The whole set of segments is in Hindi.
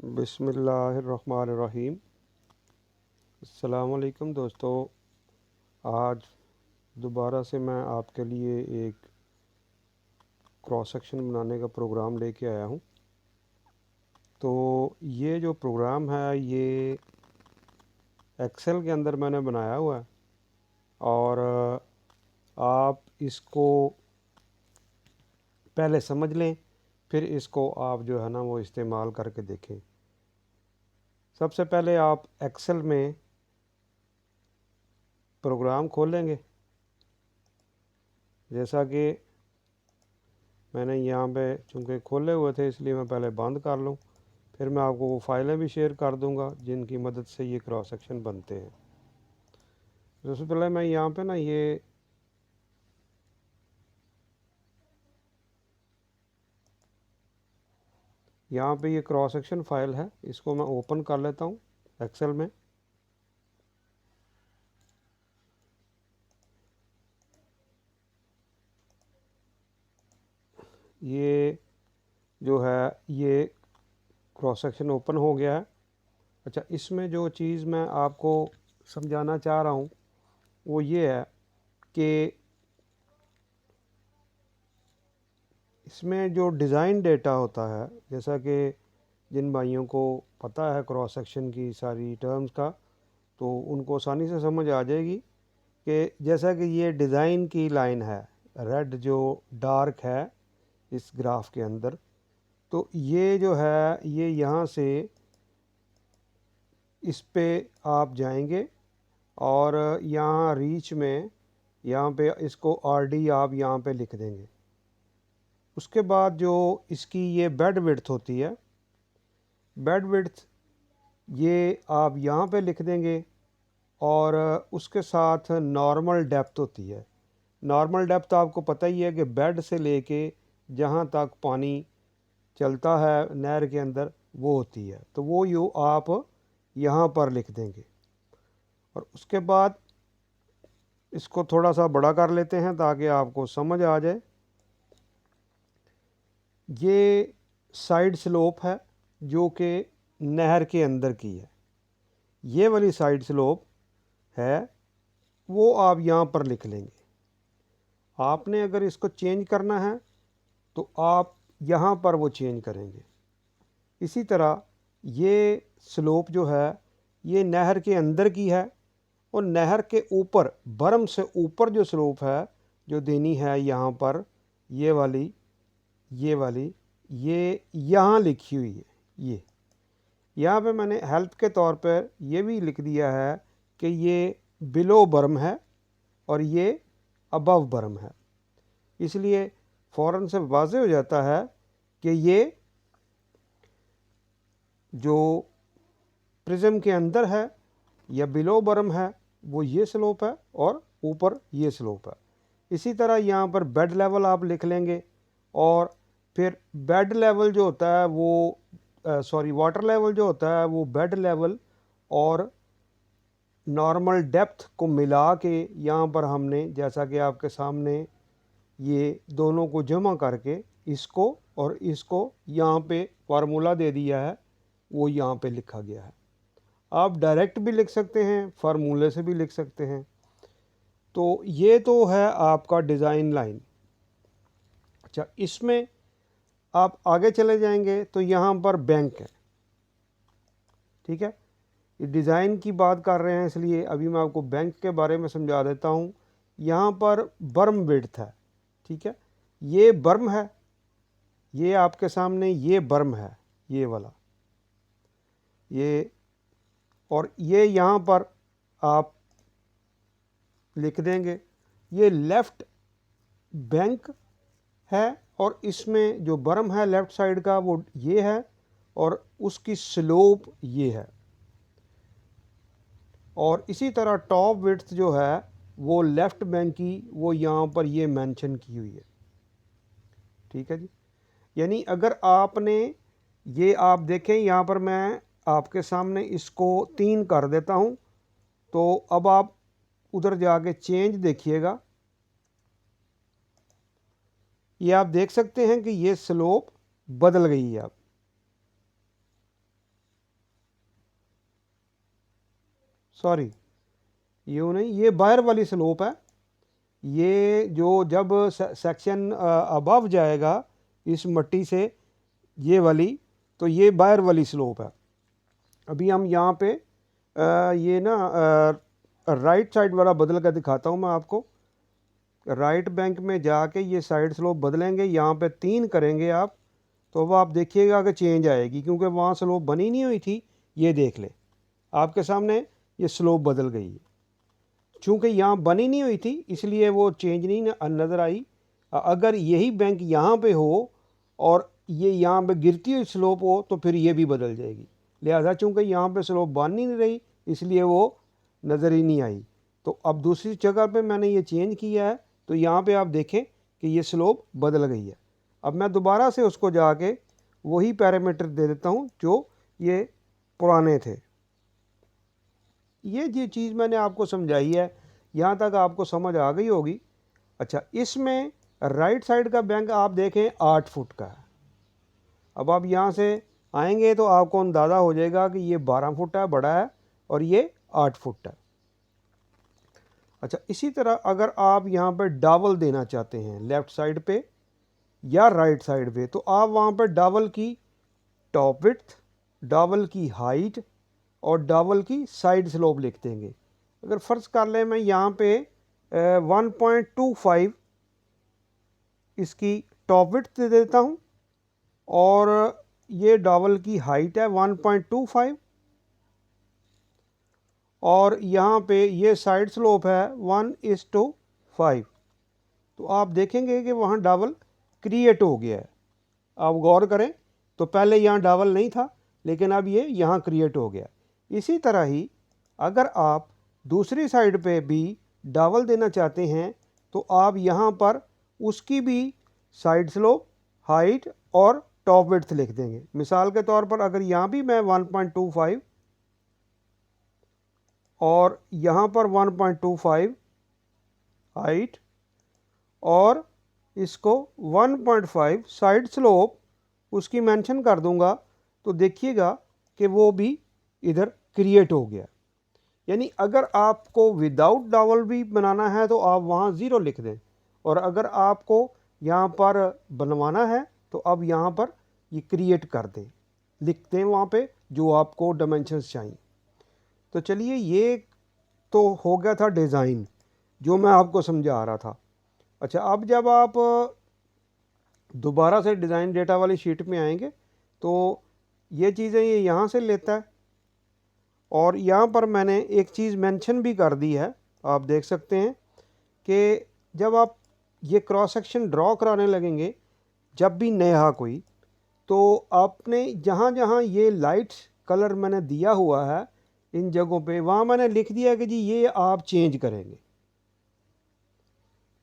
बिस्मिल्लाहिर्रहमानिर्रहीम। अस्सलामुअलैकुम दोस्तों, आज दोबारा से मैं आपके लिए एक क्रॉस सेक्शन बनाने का प्रोग्राम लेके आया हूँ। तो ये जो प्रोग्राम है ये एक्सेल के अंदर मैंने बनाया हुआ है और आप इसको पहले समझ लें, फिर इसको आप जो है ना वो इस्तेमाल करके देखें। सबसे पहले आप एक्सेल में प्रोग्राम खोलेंगे, जैसा कि मैंने यहाँ पे चूँकि खोले हुए थे इसलिए मैं पहले बंद कर लूँ। फिर मैं आपको वो फाइलें भी शेयर कर दूँगा जिनकी मदद से ये क्रॉस सेक्शन बनते हैं। सबसे पहले मैं यहाँ पे ना ये क्रॉस सेक्शन फाइल है, इसको मैं ओपन कर लेता हूँ एक्सेल में। ये जो है ये क्रॉस सेक्शन ओपन हो गया है। अच्छा, इसमें जो चीज़ मैं आपको समझाना चाह रहा हूँ वो ये है कि इसमें जो डिज़ाइन डेटा होता है, जैसा कि जिन भाइयों को पता है क्रॉस सेक्शन की सारी टर्म्स का, तो उनको आसानी से समझ आ जाएगी कि जैसा कि ये डिज़ाइन की लाइन है, रेड जो डार्क है इस ग्राफ के अंदर, तो ये जो है ये यहाँ से इस पे आप जाएंगे और यहाँ रीच में यहाँ पे इसको RD आप यहाँ पे लिख देंगे। उसके बाद जो इसकी ये बेड विड्थ होती है, बेड विड्थ ये आप यहाँ पे लिख देंगे और उसके साथ नॉर्मल डेप्थ होती है। नॉर्मल डेप्थ आपको पता ही है कि बेड से लेके जहाँ तक पानी चलता है नहर के अंदर वो होती है, तो वो यू आप यहाँ पर लिख देंगे। और उसके बाद इसको थोड़ा सा बड़ा कर लेते हैं ताकि आपको समझ आ जाए। ये साइड स्लोप है जो कि नहर के अंदर की है। ये वाली साइड स्लोप है वो आप यहाँ पर लिख लेंगे। आपने अगर इसको चेंज करना है तो आप यहाँ पर वो चेंज करेंगे। इसी तरह ये स्लोप जो है ये नहर के अंदर की है और नहर के ऊपर बर्म से ऊपर जो स्लोप है जो देनी है यहाँ पर ये वाली ये यहाँ लिखी हुई है। ये यहाँ पे मैंने हेल्प के तौर पर ये भी लिख दिया है कि ये बिलो बर्म है और ये अबव बर्म है, इसलिए फ़ौरन से वाज़े हो जाता है कि ये जो प्रिज्म के अंदर है या बिलो बर्म है वो ये स्लोप है और ऊपर ये स्लोप है। इसी तरह यहाँ पर बेड लेवल आप लिख लेंगे और फिर बेड लेवल जो होता है वो वाटर लेवल जो होता है वो बेड लेवल और नॉर्मल डेप्थ को मिला के यहाँ पर हमने, जैसा कि आपके सामने ये दोनों को जमा करके इसको और इसको यहाँ पे फार्मूला दे दिया है, वो यहाँ पे लिखा गया है। आप डायरेक्ट भी लिख सकते हैं, फार्मूले से भी लिख सकते हैं। तो ये तो है आपका डिज़ाइन लाइन। अच्छा, इसमें आप आगे चले जाएंगे तो यहाँ पर बैंक है, ठीक है। ये डिज़ाइन की बात कर रहे हैं इसलिए अभी मैं आपको बैंक के बारे में समझा देता हूँ। यहाँ पर बर्म विड्थ है, ठीक है। ये बर्म है, ये आपके सामने ये बर्म है, ये वाला ये, और ये यहाँ पर आप लिख देंगे ये लेफ़्ट बैंक है और इसमें जो बर्म है लेफ़्ट साइड का वो ये है और उसकी स्लोप ये है। और इसी तरह टॉप विड्थ जो है वो लेफ़्ट बैंक की वो यहाँ पर ये मेंशन की हुई है, ठीक है जी। यानी अगर आपने ये आप देखें यहाँ पर मैं आपके सामने इसको 3 कर देता हूँ, तो अब आप उधर जाके चेंज देखिएगा। ये आप देख सकते हैं कि ये स्लोप बदल गई है। अब सॉरी यूँ नहीं, ये बाहर वाली स्लोप है। ये जो जब सेक्शन अबव जाएगा इस मट्टी से ये वाली, तो ये बाहर वाली स्लोप है। अभी हम यहाँ पे ये ना राइट साइड वाला बदल कर दिखाता हूँ मैं आपको। राइट बैंक में जाके ये साइड स्लोप बदलेंगे, यहाँ पे 3 करेंगे आप, तो अब आप देखिएगा कि चेंज आएगी, क्योंकि वहाँ स्लोप बनी नहीं हुई थी। ये देख ले आपके सामने ये स्लोप बदल गई है। चूँकि यहाँ बनी नहीं हुई थी इसलिए वो चेंज नहीं नज़र आई। अगर यही बैंक यहाँ पे हो और ये यहाँ पे गिरती हुई स्लोप हो तो फिर ये भी बदल जाएगी। लिहाजा चूँकि यहाँ पे स्लोप बन नहीं रही इसलिए वो नज़र ही नहीं आई। तो अब दूसरी जगह पे मैंने ये चेंज किया है, तो यहाँ पे आप देखें कि ये स्लोप बदल गई है। अब मैं दोबारा से उसको जाके वही पैरामीटर दे देता हूँ जो ये पुराने थे। ये चीज़ मैंने आपको समझाई है, यहाँ तक आपको समझ आ गई होगी। अच्छा, इसमें राइट साइड का बैंक आप देखें 8 फुट का है। अब आप यहाँ से आएंगे तो आपको अंदाज़ा हो जाएगा कि ये 12 फुट है, बड़ा है, और ये 8 फुट है। अच्छा, इसी तरह अगर आप यहाँ पर डाबल देना चाहते हैं लेफ़्ट साइड पे या राइट साइड पे, तो आप वहाँ पर डाबल की टॉप विड्थ, डाबल की हाइट और डाबल की साइड स्लोप लिख देंगे। अगर फ़र्ज़ कर लें मैं यहाँ पे 1.25 इसकी टॉप विड्थ दे देता हूँ और ये डाबल की हाइट है 1.25 और यहाँ पे ये साइड स्लोप है 1:5, तो आप देखेंगे कि वहाँ डाबल क्रिएट हो गया है। आप गौर करें तो पहले यहाँ डाबल नहीं था, लेकिन अब ये यहाँ क्रिएट हो गया। इसी तरह ही अगर आप दूसरी साइड पे भी डाबल देना चाहते हैं तो आप यहाँ पर उसकी भी साइड स्लोप, हाइट और टॉप विड्थ लिख देंगे। मिसाल के तौर पर अगर यहाँ भी मैं 1.25 और यहाँ पर 1.25 हाइट और इसको 1.5 साइड स्लोप उसकी मेंशन कर दूंगा, तो देखिएगा कि वो भी इधर क्रिएट हो गया। यानी अगर आपको विदाउट डाबल भी बनाना है तो आप वहाँ 0 लिख दें, और अगर आपको यहाँ पर बनवाना है तो अब यहाँ पर ये क्रिएट कर दें, लिख दें वहाँ पे जो आपको डायमेंशंस चाहिए। तो चलिए, ये तो हो गया था डिज़ाइन जो मैं आपको समझा रहा था। अच्छा, अब जब आप दोबारा से डिज़ाइन डेटा वाली शीट में आएंगे तो ये चीज़ें ये यहाँ से लेता है, और यहाँ पर मैंने एक चीज़ मेंशन भी कर दी है। आप देख सकते हैं कि जब आप ये क्रॉस सेक्शन ड्रॉ कराने लगेंगे जब भी नया कोई, तो आपने जहाँ जहाँ ये लाइट कलर मैंने दिया हुआ है इन जगहों पे, वहाँ मैंने लिख दिया कि जी ये आप चेंज करेंगे,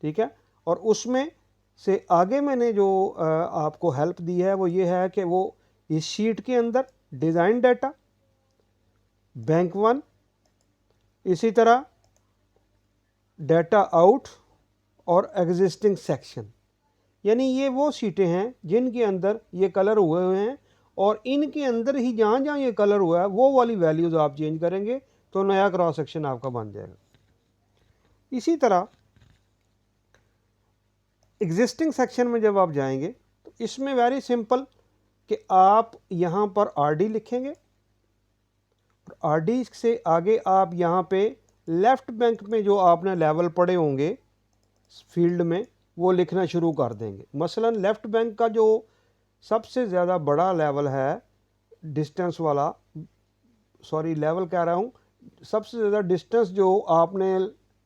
ठीक है। और उसमें से आगे मैंने जो आपको हेल्प दी है वो ये है कि वो इस शीट के अंदर डिज़ाइन डाटा, बैंक 1, इसी तरह डाटा आउट और एग्जिस्टिंग सेक्शन, यानी ये वो शीटें हैं जिनके अंदर ये कलर हुए हुए हैं, और इनके अंदर ही जहाँ जहाँ ये कलर हुआ है वो वाली वैल्यूज़ आप चेंज करेंगे तो नया क्रॉस सेक्शन आपका बन जाएगा। इसी तरह एग्जिस्टिंग सेक्शन में जब आप जाएंगे तो इसमें वेरी सिंपल कि आप यहाँ पर आरडी लिखेंगे, और आरडी से आगे आप यहाँ पे लेफ़्ट बैंक में जो आपने लेवल पढ़े होंगे फील्ड में वो लिखना शुरू कर देंगे। मसलन लेफ़्ट बैंक का जो सबसे ज़्यादा बड़ा लेवल है डिस्टेंस वाला, सॉरी लेवल कह रहा हूँ, सबसे ज़्यादा डिस्टेंस जो आपने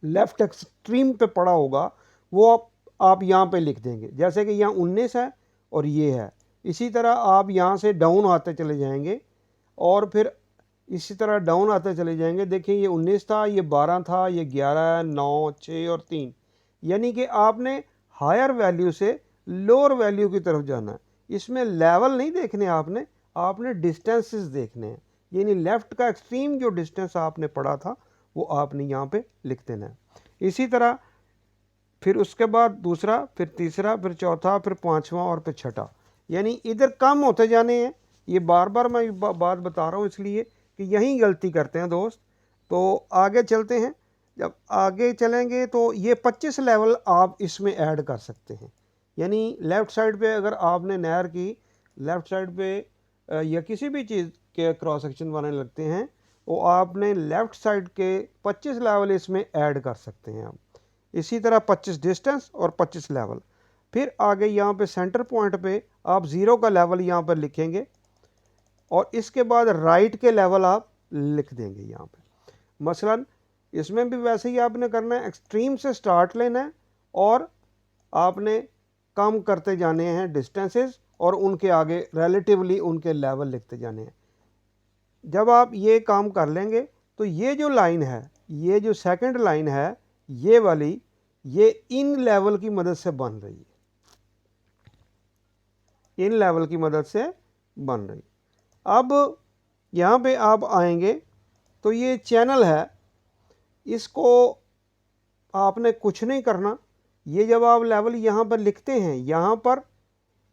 लेफ़्ट एक्सट्रीम पे पढ़ा होगा वो आप यहाँ पे लिख देंगे। जैसे कि यहाँ 19 है और ये है, इसी तरह आप यहाँ से डाउन आते चले जाएंगे और फिर इसी तरह डाउन आते चले जाएंगे। देखिए ये 19 था, ये 12 था, ये 11, 9, 6 और 3, यानी कि आपने हायर वैल्यू से लोअर वैल्यू की तरफ जाना है। इसमें लेवल नहीं देखने आपने डिस्टेंसेस देखने हैं, यानी लेफ़्ट का एक्सट्रीम जो डिस्टेंस आपने पढ़ा था वो आपने यहाँ पे लिख देना है। इसी तरह फिर उसके बाद दूसरा, फिर तीसरा, फिर चौथा, फिर पाँचवा और फिर छठा, यानी इधर कम होते जाने हैं। ये बार बार मैं बात बता रहा हूँ इसलिए कि यहीं गलती करते हैं दोस्त। तो आगे चलते हैं। जब आगे चलेंगे तो ये 25 लेवल आप इसमें ऐड कर सकते हैं। यानी लेफ़्ट साइड पे अगर आपने नहर की लेफ़्ट साइड पे या किसी भी चीज़ के क्रॉस सेक्शन बनाने लगते हैं, वो आपने लेफ़्ट साइड के 25 लेवल इसमें ऐड कर सकते हैं आप। इसी तरह 25 डिस्टेंस और 25 लेवल। फिर आगे यहाँ पे सेंटर पॉइंट पे आप 0 का लेवल यहाँ पर लिखेंगे और इसके बाद राइट के लेवल आप लिख देंगे यहाँ पे। मसलन इसमें भी वैसे ही आपने करना है, एक्सट्रीम से स्टार्ट लेना है और आपने कम करते जाने हैं डिस्टेंसेस और उनके आगे रिलेटिवली उनके लेवल लिखते जाने हैं। जब आप ये काम कर लेंगे तो ये जो लाइन है, ये जो सेकंड लाइन है, ये वाली, ये इन लेवल की मदद से बन रही है, इन लेवल की मदद से बन रही है। अब यहाँ पे आप आएंगे तो ये चैनल है, इसको आपने कुछ नहीं करना। ये जब आप लेवल यहाँ पर लिखते हैं, यहाँ पर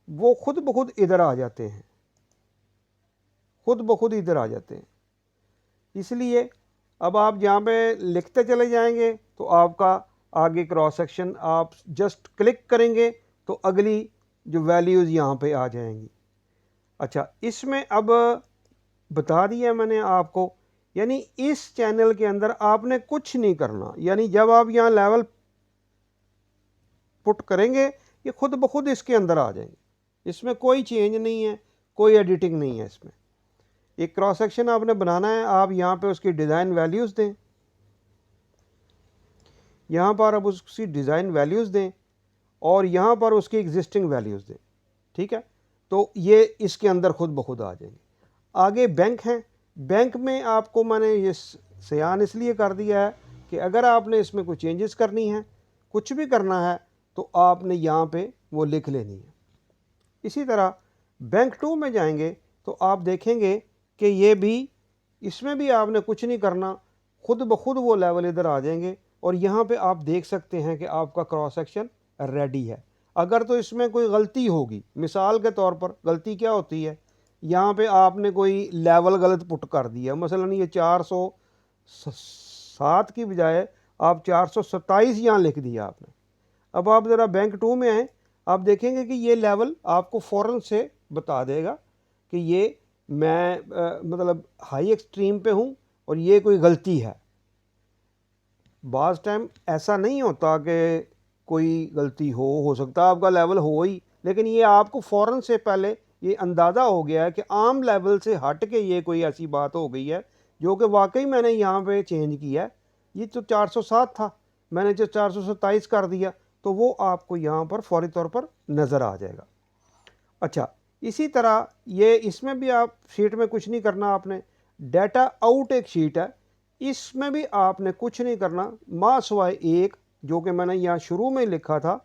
वो खुद ब खुद इधर आ जाते हैं, खुद ब खुद इधर आ जाते हैं। इसलिए अब आप यहाँ पे लिखते चले जाएंगे तो आपका आगे क्रॉस सेक्शन आप जस्ट क्लिक करेंगे तो अगली जो वैल्यूज़ यहाँ पे आ जाएंगी। अच्छा, इसमें अब बता दिया मैंने आपको, यानी इस चैनल के अंदर आपने कुछ नहीं करना। यानी जब आप यहाँ लेवल पुट करेंगे ये खुद ब खुद इसके अंदर आ जाएंगे, इसमें कोई चेंज नहीं है, कोई एडिटिंग नहीं है इसमें। एक क्रॉस सेक्शन आपने बनाना है, आप यहाँ पे उसकी डिज़ाइन वैल्यूज़ दें, यहाँ पर आप उसकी डिज़ाइन वैल्यूज़ दें और यहाँ पर उसकी एग्जिस्टिंग वैल्यूज़ दें। ठीक है, तो ये इसके अंदर खुद ब खुद आ जाएंगे। आगे बैंक हैं, बैंक में आपको मैंने ये सयान इसलिए कर दिया है कि अगर आपने इसमें कोई चेंजेस करनी है, कुछ भी करना है, तो आपने यहाँ पे वो लिख लेनी है। इसी तरह बैंक 2 में जाएंगे तो आप देखेंगे कि ये भी, इसमें भी आपने कुछ नहीं करना, खुद ब खुद वो लेवल इधर आ जाएंगे और यहाँ पे आप देख सकते हैं कि आपका क्रॉस सेक्शन रेडी है। अगर तो इसमें कोई गलती होगी, मिसाल के तौर पर गलती क्या होती है, यहाँ पे आपने कोई लेवल गलत पुट कर दिया, मसलन ये 407 की बजाय आप 427 यहाँ लिख दिया आपने। अब आप ज़रा बैंक 2 में आए, आप देखेंगे कि ये लेवल आपको फ़ौरन से बता देगा कि ये मैं मतलब हाई एक्सट्रीम पे हूँ और ये कोई गलती है। बाज़ टाइम ऐसा नहीं होता कि कोई गलती हो सकता है आपका लेवल हो ही, लेकिन ये आपको फ़ौरन से पहले ये अंदाज़ा हो गया है कि आम लेवल से हट के ये कोई ऐसी बात हो गई है जो कि वाकई मैंने यहाँ पे चेंज किया है। ये तो 407 था, मैंने जो 427 कर दिया, तो वो आपको यहाँ पर फौरी तौर पर नज़र आ जाएगा। अच्छा, इसी तरह ये इसमें भी आप शीट में कुछ नहीं करना आपने। डाटा आउट एक शीट है, इसमें भी आपने कुछ नहीं करना माँ सिवाय एक, जो कि मैंने यहाँ शुरू में लिखा था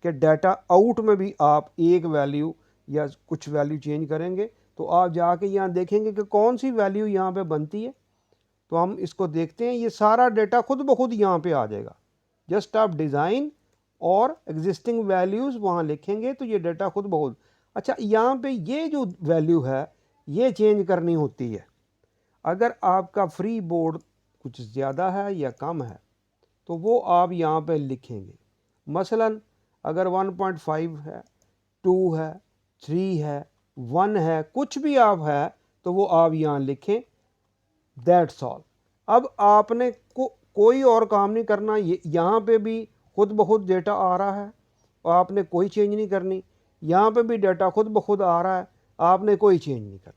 कि डाटा आउट में भी आप एक वैल्यू या कुछ वैल्यू चेंज करेंगे तो आप जाके यहाँ देखेंगे कि कौन सी वैल्यू यहाँ पे बनती है। तो हम इसको देखते हैं, ये सारा डाटा खुद ब खुद यहाँ पे आ जाएगा। जस्ट आप डिज़ाइन और एग्जिस्टिंग वैल्यूज़ वहाँ लिखेंगे तो ये डाटा खुद ब खुद। अच्छा, यहाँ पे ये जो वैल्यू है ये चेंज करनी होती है। अगर आपका फ्री बोर्ड कुछ ज़्यादा है या कम है तो वो आप यहाँ पे लिखेंगे। मसलन अगर 1.5 है, 2 है, 3 है, 1 है, कुछ भी आप है तो वो आप यहाँ लिखें, दैट्स ऑल। अब आपने कोई और काम नहीं करना, यहाँ पे भी खुद ब खुद डेटा आ रहा है और आपने कोई चेंज नहीं करनी। यहाँ पे भी डेटा खुद ब खुद आ रहा है, आपने कोई चेंज नहीं करनी।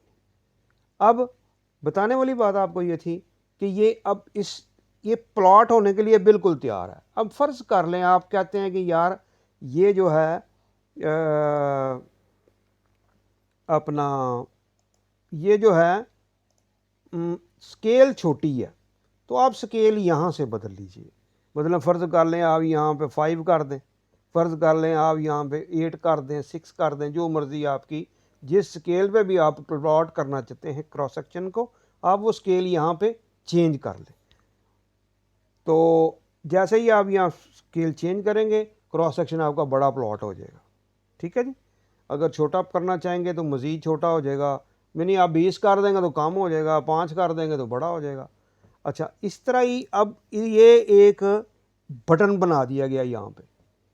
अब बताने वाली बात आपको ये थी कि ये अब ये प्लॉट होने के लिए बिल्कुल तैयार है। अब फ़र्ज़ कर लें आप कहते हैं कि यार ये जो है अपना ये जो है स्केल छोटी है, तो आप स्केल यहाँ से बदल लीजिए। मतलब फ़र्ज़ कर लें आप यहाँ पे 5 कर दें, फ़र्ज़ कर लें आप यहाँ पे 8 कर दें, 6 कर दें, जो मर्ज़ी आपकी, जिस स्केल पे भी आप प्लॉट करना चाहते हैं क्रॉस सेक्शन को, आप वो स्केल यहाँ पे चेंज कर लें। तो जैसे ही आप यहाँ स्केल चेंज करेंगे क्रॉस सेक्शन आपका बड़ा प्लॉट हो जाएगा। ठीक है जी। अगर छोटा करना चाहेंगे तो मज़ीद छोटा हो जाएगा, यानी आप 20 कर देंगे तो कम हो जाएगा, 5 कर देंगे तो बड़ा हो जाएगा। अच्छा, इस तरह ही अब ये एक बटन बना दिया गया यहाँ पे।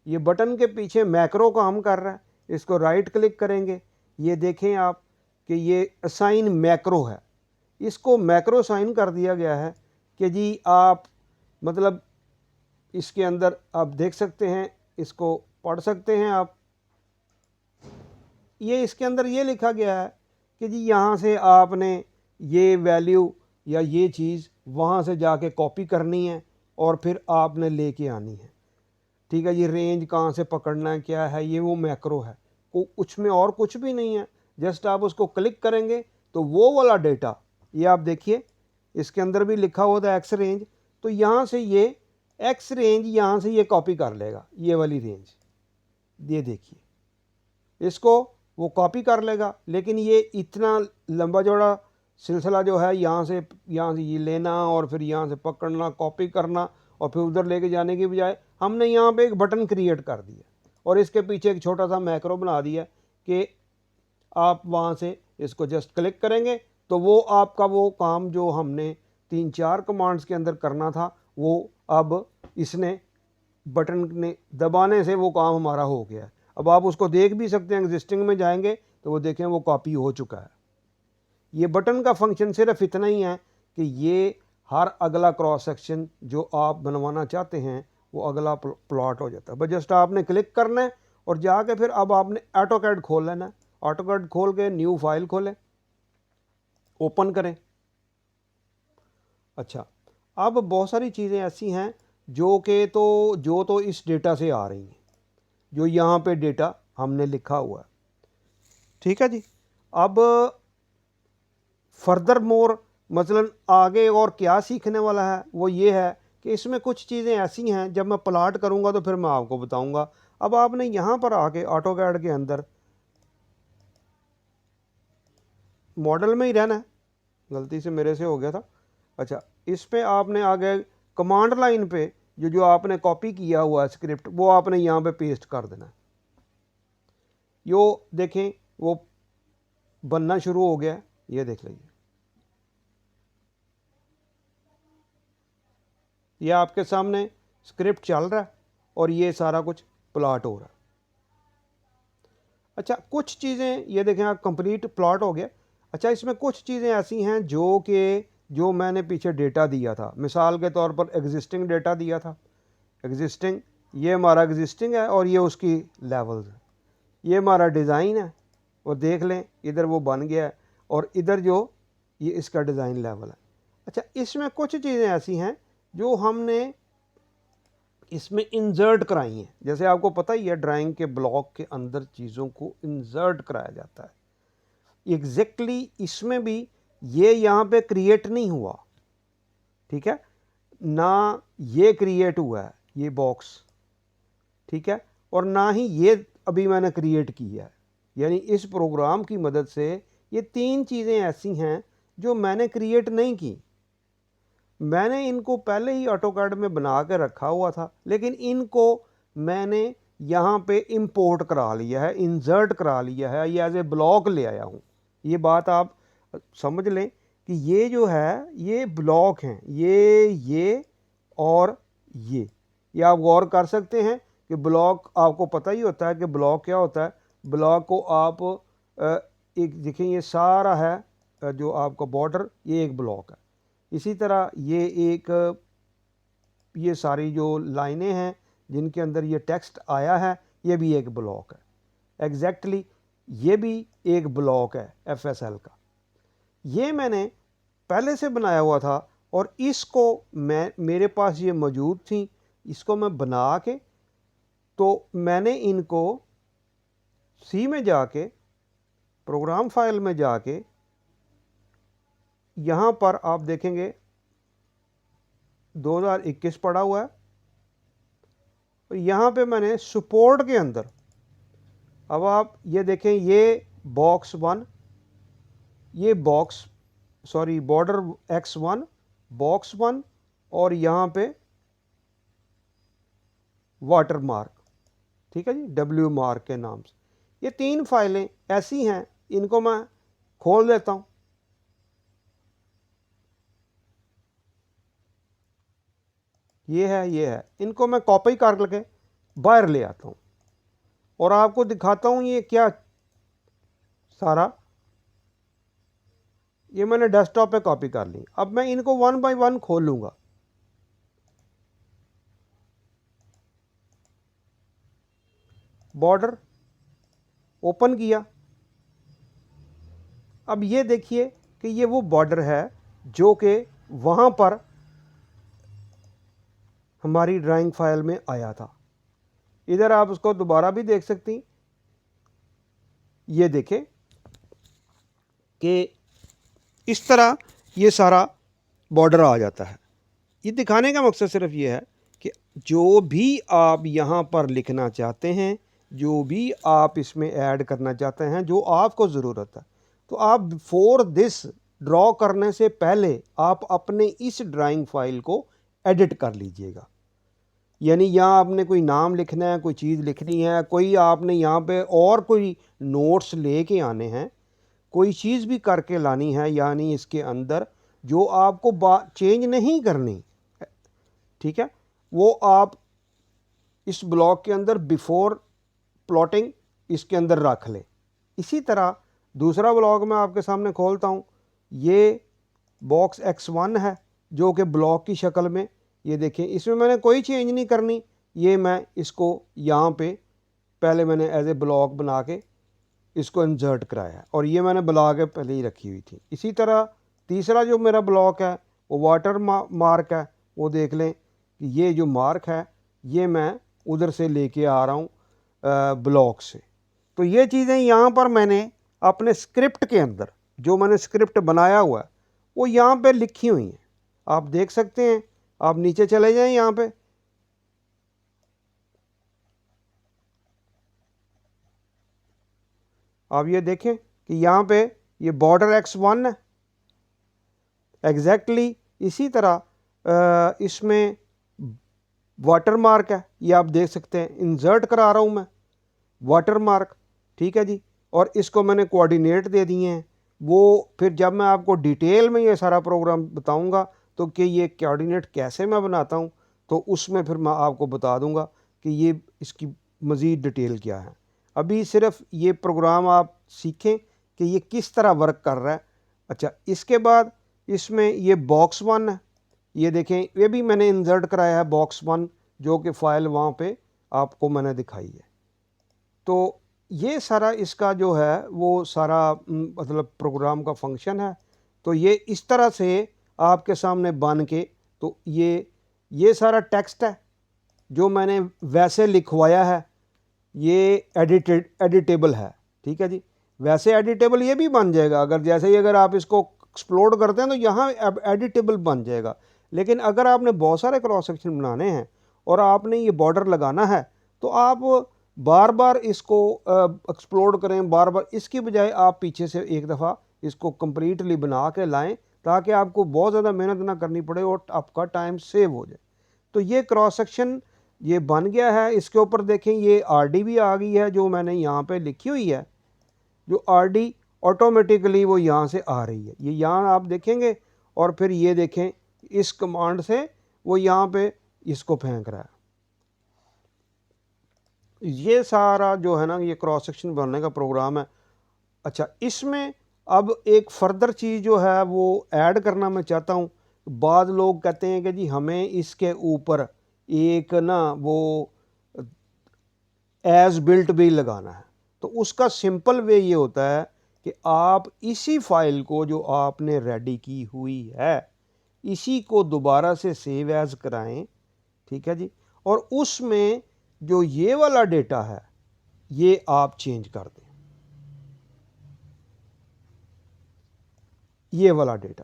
ये बटन के पीछे मैक्रो काम कर रहा है। इसको राइट क्लिक करेंगे, ये देखें आप कि ये असाइन मैक्रो है। इसको मैक्रो साइन कर दिया गया है कि जी आप मतलब इसके अंदर आप देख सकते हैं, इसको पढ़ सकते हैं आप। ये इसके अंदर ये लिखा गया है कि जी यहाँ से आपने ये वैल्यू या ये चीज़ वहाँ से जाके कॉपी करनी है और फिर आपने लेके आनी है। ठीक है, ये रेंज कहाँ से पकड़ना है, क्या है, ये वो मैक्रो है। उसमें और कुछ भी नहीं है। जस्ट आप उसको क्लिक करेंगे तो वो वाला डेटा, ये आप देखिए इसके अंदर भी लिखा हुआ था एक्स रेंज, तो यहाँ से ये एक्स रेंज यहाँ से ये कॉपी कर लेगा, ये वाली रेंज, ये देखिए इसको वो कॉपी कर लेगा। लेकिन ये इतना लंबा चौड़ा सिलसिला जो है, यहाँ से ये लेना और फिर यहाँ से पकड़ना, कॉपी करना और फिर उधर लेके जाने की बजाय हमने यहाँ पे एक बटन क्रिएट कर दिया और इसके पीछे एक छोटा सा मैक्रो बना दिया कि आप वहाँ से इसको जस्ट क्लिक करेंगे तो वो आपका वो काम जो हमने 3-4 कमांड्स के अंदर करना था, वो अब इसने बटन ने दबाने से वो काम हमारा हो गया है। अब आप उसको देख भी सकते हैं, एग्जिस्टिंग में जाएंगे तो वो देखें वो कॉपी हो चुका है। ये बटन का फंक्शन सिर्फ इतना ही है कि ये हर अगला क्रॉस सेक्शन जो आप बनवाना चाहते हैं वो अगला प्लॉट हो जाता है। बस जस्ट आपने क्लिक करना है और जाके फिर अब आपने ऑटोकैड खोल लेना है। ऑटोकैड खोल के न्यू फाइल खोलें, ओपन करें। अच्छा, अब बहुत सारी चीज़ें ऐसी हैं जो तो इस डेटा से आ रही हैं, जो यहाँ पे डेटा हमने लिखा हुआ है। ठीक है जी। अब फर्दर मोर मसलन आगे और क्या सीखने वाला है वो ये है कि इसमें कुछ चीज़ें ऐसी हैं जब मैं प्लॉट करूँगा तो फिर मैं आपको बताऊँगा। अब आपने यहाँ पर आके ऑटोकैड के अंदर मॉडल में ही रहना है, गलती से मेरे से हो गया था। अच्छा, इस पे आपने आगे कमांड लाइन पे जो आपने कॉपी किया हुआ है स्क्रिप्ट, वो आपने यहाँ पे पेस्ट कर देना है। यो देखें वो बनना शुरू हो गया है, ये देख लीजिए, ये आपके सामने स्क्रिप्ट चल रहा है और ये सारा कुछ प्लॉट हो रहा है। अच्छा, कुछ चीज़ें ये देखें आप, कंप्लीट प्लॉट हो गया। अच्छा, इसमें कुछ चीज़ें ऐसी हैं जो मैंने पीछे डेटा दिया था, मिसाल के तौर पर एग्जिस्टिंग डेटा दिया था। एग्जिस्टिंग, ये हमारा एग्जिस्टिंग है और ये उसकी लेवल्स है। ये हमारा डिज़ाइन है और देख लें इधर वो बन गया है और इधर जो ये इसका डिज़ाइन लेवल है। अच्छा, इसमें कुछ चीज़ें ऐसी हैं जो हमने इसमें इंसर्ट कराई हैं। जैसे आपको पता ही है ड्राइंग के ब्लॉक के अंदर चीज़ों को इंसर्ट कराया जाता है। एग्जैक्टली इसमें भी ये यहाँ पे क्रिएट नहीं हुआ, ठीक है ना, ये क्रिएट हुआ है ये बॉक्स, ठीक है, और ना ही ये अभी मैंने क्रिएट किया है। यानी इस प्रोग्राम की मदद से ये 3 चीज़ें ऐसी हैं जो मैंने क्रिएट नहीं की। मैंने इनको पहले ही ऑटोकैड में बना के रखा हुआ था, लेकिन इनको मैंने यहाँ पे इंपोर्ट करा लिया है, इंसर्ट करा लिया है, ये एज ए ब्लॉक ले आया हूँ। ये बात आप समझ लें कि ये जो है ये ब्लॉक हैं, ये और ये आप गौर कर सकते हैं कि ब्लॉक, आपको पता ही होता है कि ब्लॉक क्या होता है। ब्लॉक को आप एक देखें, ये सारा है जो आपका बॉर्डर, ये एक ब्लॉक है। इसी तरह ये सारी जो लाइनें हैं जिनके अंदर ये टेक्स्ट आया है, ये भी एक ब्लॉक है। एग्जैक्टली ये भी एक ब्लॉक है FSL का। ये मैंने पहले से बनाया हुआ था और इसको मेरे पास ये मौजूद थी, इसको मैं बना के तो मैंने इनको सी में जाके, प्रोग्राम फाइल में जाके, यहाँ पर आप देखेंगे 2021 पड़ा हुआ है और यहाँ पे मैंने सपोर्ट के अंदर, अब आप ये देखें, ये बॉक्स 1, ये बॉर्डर X1, बॉक्स 1 और यहाँ पे वाटर मार्क, ठीक है जी, W मार्क के नाम से। ये 3 फाइलें ऐसी हैं, इनको मैं खोल देता हूँ। ये है, इनको मैं कॉपी करके बाहर ले आता हूँ और आपको दिखाता हूँ ये क्या सारा, ये मैंने डेस्कटॉप पे कॉपी कर ली। अब मैं इनको 1 बाय 1 खोल लूँगा। बॉर्डर ओपन किया। अब ये देखिए कि ये वो बॉर्डर है जो कि वहाँ पर हमारी ड्राइंग फाइल में आया था। इधर आप उसको दोबारा भी देख सकती। ये देखें कि इस तरह ये सारा बॉर्डर आ जाता है। ये दिखाने का मकसद सिर्फ ये है कि जो भी आप यहाँ पर लिखना चाहते हैं, जो भी आप इसमें ऐड करना चाहते हैं, जो आपको ज़रूरत है, तो आप फॉर दिस ड्रॉ करने से पहले आप अपने इस ड्राइंग फाइल को एडिट कर लीजिएगा। यानी यहाँ आपने कोई नाम लिखना है, कोई चीज़ लिखनी है, कोई आपने यहाँ पे और कोई नोट्स लेके आने हैं, कोई चीज़ भी करके लानी है, यानी इसके अंदर जो आपको चेंज नहीं करनी, ठीक है, वो आप इस ब्लॉक के अंदर बिफोर प्लॉटिंग इसके अंदर रख लें। इसी तरह दूसरा ब्लॉक मैं आपके सामने खोलता हूँ। ये बॉक्स X1 है जो कि ब्लॉक की शक्ल में, ये देखें, इसमें मैंने कोई चेंज नहीं करनी। ये मैं इसको यहाँ पे पहले मैंने एज ए ब्लॉक बना के इसको इंसर्ट कराया है और ये मैंने बना के पहले ही रखी हुई थी। इसी तरह तीसरा जो मेरा ब्लॉक है वो वाटर मार्क है। वो देख लें कि ये जो मार्क है ये मैं उधर से लेके आ रहा हूँ ब्लॉक से। तो ये चीज़ें यहाँ पर मैंने अपने स्क्रिप्ट के अंदर, जो मैंने स्क्रिप्ट बनाया हुआ है, वो यहाँ पे लिखी हुई हैं। आप देख सकते हैं। आप नीचे चले जाएं यहाँ पे, आप ये देखें कि यहाँ पे ये बॉर्डर X1 है एग्जैक्टली। इसी तरह इसमें वाटर मार्क है, ये आप देख सकते हैं। इंसर्ट करा रहा हूँ मैं वाटर मार्क, ठीक है जी। और इसको मैंने कोऑर्डिनेट दे दिए हैं। वो फिर जब मैं आपको डिटेल में ये सारा प्रोग्राम बताऊंगा तो कि ये कोऑर्डिनेट कैसे मैं बनाता हूँ, तो उसमें फिर मैं आपको बता दूंगा कि ये इसकी मज़ीद डिटेल क्या है। अभी सिर्फ ये प्रोग्राम आप सीखें कि ये किस तरह वर्क कर रहा है। अच्छा, इसके बाद इसमें ये बॉक्स 1 है, ये देखें, ये भी मैंने इंसर्ट कराया है बॉक्स 1, जो कि फ़ाइल वहाँ पे आपको मैंने दिखाई है। तो ये सारा इसका जो है वो सारा मतलब प्रोग्राम का फंक्शन है। तो ये इस तरह से आपके सामने बन के, तो ये सारा टेक्स्ट है जो मैंने वैसे लिखवाया है। ये एडिटेबल है, ठीक है जी। वैसे एडिटेबल ये भी बन जाएगा, अगर जैसे ही अगर आप इसको एक्सप्लोड करते हैं तो यहाँ एडिटेबल बन जाएगा। लेकिन अगर आपने बहुत सारे क्रॉस सेक्शन बनाने हैं और आपने ये बॉर्डर लगाना है, तो आप बार बार इसको एक्सप्लोड करें, बार बार। इसकी बजाय आप पीछे से एक दफ़ा इसको कंप्लीटली बना के लाएं, ताकि आपको बहुत ज़्यादा मेहनत ना करनी पड़े और आपका टाइम सेव हो जाए। तो ये क्रॉस सेक्शन ये बन गया है। इसके ऊपर देखें, ये RD भी आ गई है जो मैंने यहाँ पे लिखी हुई है। जो RD ऑटोमेटिकली वो यहाँ से आ रही है, ये यहाँ आप देखेंगे। और फिर ये देखें, इस कमांड से वो यहाँ पे इसको फेंक रहा है। ये सारा जो है ना, ये क्रॉस सेक्शन बनने का प्रोग्राम है। अच्छा, इसमें अब एक फर्दर चीज़ जो है वो ऐड करना मैं चाहता हूँ। बाद लोग कहते हैं कि जी हमें इसके ऊपर एक ना वो एज बिल्ट भी लगाना है। तो उसका सिंपल वे ये होता है कि आप इसी फाइल को जो आपने रेडी की हुई है, इसी को दोबारा से सेव एज कराएं, ठीक है जी। और उसमें जो ये वाला डेटा है ये आप चेंज कर दें, ये वाला डेटा।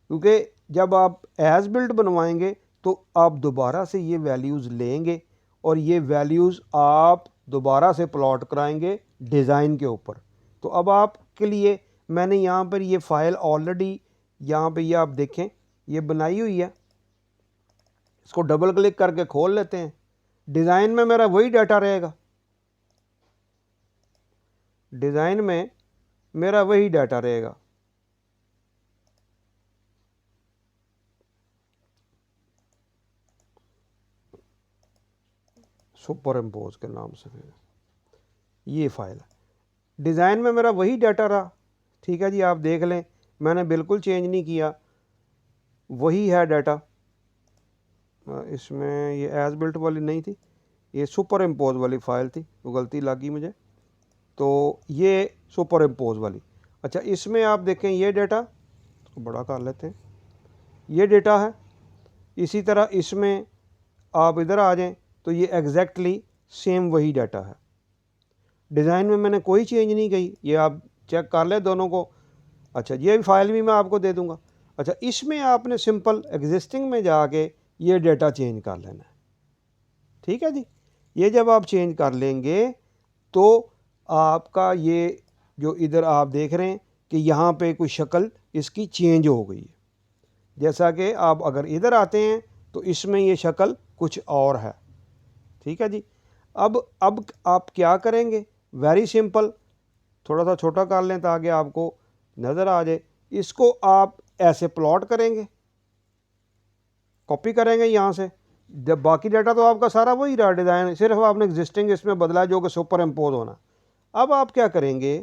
क्योंकि जब आप एज बिल्ट बनवाएंगे तो आप दोबारा से ये वैल्यूज़ लेंगे और ये वैल्यूज़ आप दोबारा से प्लॉट कराएंगे डिज़ाइन के ऊपर। तो अब आपके लिए मैंने यहाँ पर ये फ़ाइल ऑलरेडी यहाँ पे ये आप देखें ये बनाई हुई है। इसको डबल क्लिक करके खोल लेते हैं। डिज़ाइन में मेरा वही डाटा रहेगा, डिज़ाइन में मेरा वही डाटा रहेगा। सुपर इम्पोज के नाम से ये फाइल है। डिज़ाइन में मेरा वही डाटा रहा, ठीक है जी, आप देख लें, मैंने बिल्कुल चेंज नहीं किया, वही है डाटा। इसमें ये एज बिल्ट वाली नहीं थी, ये सुपर इम्पोज वाली फ़ाइल थी, वो गलती लगी मुझे, तो ये सुपर इम्पोज वाली। अच्छा, इसमें आप देखें ये डाटा, तो बड़ा कर लेते हैं, ये डाटा है। इसी तरह इसमें आप इधर आ जाएं तो ये एग्जैक्टली सेम वही डाटा है। डिज़ाइन में मैंने कोई चेंज नहीं की, ये आप चेक कर लें दोनों को। अच्छा, ये फाइल भी मैं आपको दे दूंगा। अच्छा, इसमें आपने सिंपल एग्जिस्टिंग में जाके ये डाटा चेंज कर लेना है, ठीक है जी। ये जब आप चेंज कर लेंगे तो आपका ये जो इधर आप देख रहे हैं कि यहाँ पे कोई शक्ल इसकी चेंज हो गई है। जैसा कि आप अगर इधर आते हैं तो इसमें ये शक्ल कुछ और है, ठीक है जी। अब आप क्या करेंगे, वेरी सिंपल, थोड़ा सा छोटा कर लें ताकि आपको नज़र आ जाए। इसको आप ऐसे प्लॉट करेंगे, कॉपी करेंगे यहाँ से, जब बाकी डाटा तो आपका सारा वही रहा डिज़ाइन, सिर्फ आपने एग्जिस्टिंग इसमें बदला जो कि सुपर इम्पोज होना। अब आप क्या करेंगे,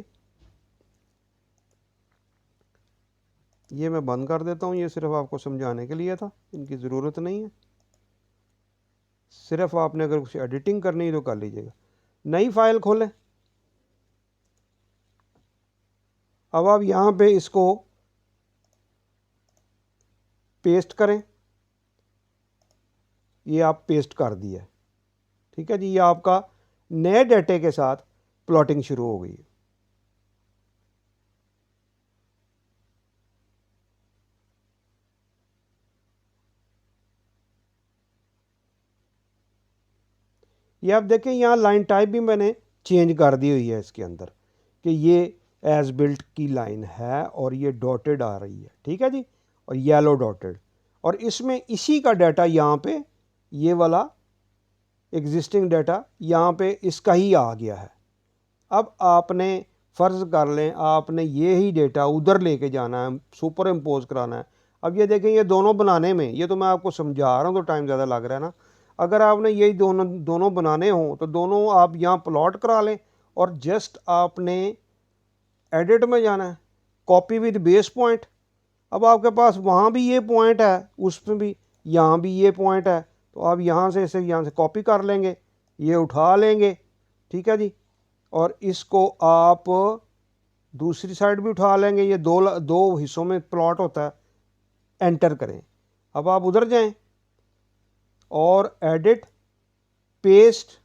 ये मैं बंद कर देता हूँ, ये सिर्फ आपको समझाने के लिए था, इनकी ज़रूरत नहीं है। सिर्फ आपने अगर कुछ एडिटिंग करनी है तो कर लीजिएगा। नई फाइल खोलें, अब आप यहाँ पे इसको पेस्ट करें, ये आप पेस्ट कर दिया, ठीक है जी। ये आपका नए डाटे के साथ प्लॉटिंग शुरू हो गई। ये आप देखें, यहाँ लाइन टाइप भी मैंने चेंज कर दी हुई है इसके अंदर कि ये एज बिल्ट की लाइन है और ये डॉटेड आ रही है, ठीक है जी, और येलो डॉटेड, और इसमें इसी का डाटा यहाँ पे ये वाला एग्जिस्टिंग डाटा यहाँ पे इसका ही आ गया है। अब आपने फ़र्ज़ कर लें आपने ये ही डेटा उधर लेके जाना है, सुपर इम्पोज कराना है। अब ये देखें, ये दोनों बनाने में, ये तो मैं आपको समझा रहा हूँ तो टाइम ज़्यादा लग रहा है ना। अगर आपने यही दोनों बनाने हों तो दोनों आप यहाँ प्लॉट करा लें और जस्ट आपने एडिट में जाना है, कॉपी विद बेस पॉइंट। अब आपके पास वहाँ भी ये पॉइंट है, उसमें भी, यहाँ भी ये पॉइंट है, तो आप यहाँ से इसे यहाँ से कॉपी कर लेंगे, ये उठा लेंगे, ठीक है जी, और इसको आप दूसरी साइड भी उठा लेंगे। ये दो हिस्सों में प्लॉट होता है, एंटर करें। अब आप उधर जाएं और एडिट, पेस्ट,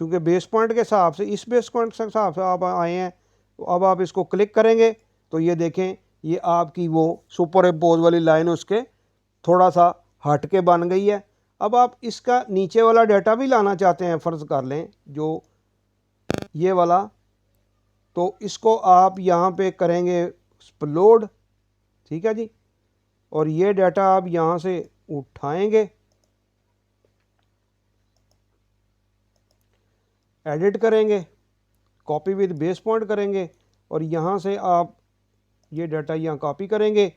चूँकि बेस पॉइंट के हिसाब से, इस बेस पॉइंट के हिसाब से आप आए हैं, तो अब आप इसको क्लिक करेंगे तो ये देखें, ये आपकी वो सुपर इम्पोज वाली लाइन उसके थोड़ा सा हट के बन गई है। अब आप इसका नीचे वाला डाटा भी लाना चाहते हैं, फ़र्ज़ कर लें जो ये वाला, तो इसको आप यहाँ पे करेंगे लोड, ठीक है जी, और ये डाटा आप यहाँ से उठाएंगे, एडिट करेंगे, कॉपी विद बेस पॉइंट करेंगे, और यहाँ से आप ये डाटा यहाँ कॉपी करेंगे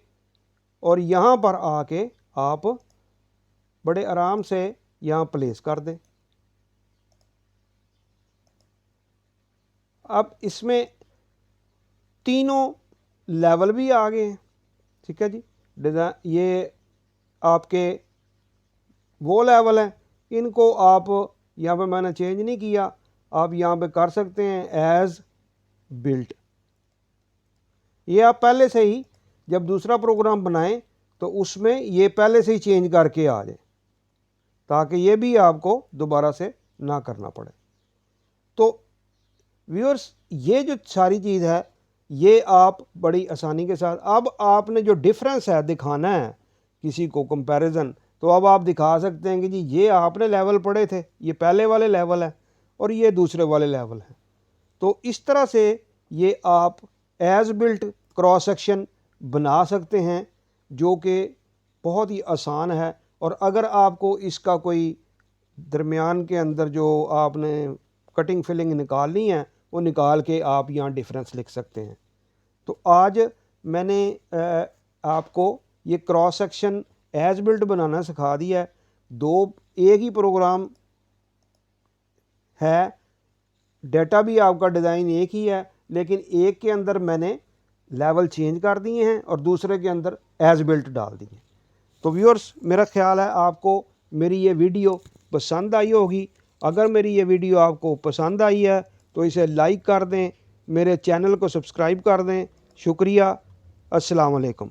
और यहाँ पर आके आप बड़े आराम से यहाँ प्लेस कर दें। अब इसमें तीनों लेवल भी आ गए हैं, ठीक है जी। डिज़ाइन ये आपके वो लेवल हैं, इनको आप यहाँ पे मैंने चेंज नहीं किया, आप यहाँ पे कर सकते हैं एज बिल्ट। ये आप पहले से ही जब दूसरा प्रोग्राम बनाएं तो उसमें ये पहले से ही चेंज करके आ जाए, ताकि ये भी आपको दोबारा से ना करना पड़े। तो व्यूअर्स, ये जो सारी चीज़ है ये आप बड़ी आसानी के साथ, अब आपने जो डिफरेंस है दिखाना है किसी को कंपैरिजन, तो अब आप दिखा सकते हैं कि जी ये आपने लेवल पढ़े थे, ये पहले वाले लेवल है और ये दूसरे वाले लेवल हैं। तो इस तरह से ये आप एज बिल्ट क्रॉस सेक्शन बना सकते हैं, जो कि बहुत ही आसान है। और अगर आपको इसका कोई दरमियान के अंदर जो आपने कटिंग फिलिंग निकालनी है वो निकाल के आप यहाँ डिफरेंस लिख सकते हैं। तो आज मैंने आपको ये क्रॉस सेक्शन एज बिल्ट बनाना सिखा दिया है। दो एक ही प्रोग्राम है, डेटा भी आपका डिज़ाइन एक ही है, लेकिन एक के अंदर मैंने लेवल चेंज कर दिए हैं और दूसरे के अंदर एज बिल्ट डाल दिए। तो व्यूअर्स, मेरा ख्याल है आपको मेरी ये वीडियो पसंद आई होगी। अगर मेरी ये वीडियो आपको पसंद आई है तो इसे लाइक कर दें, मेरे चैनल को सब्सक्राइब कर दें। शुक्रिया। अस्सलाम वालेकुम।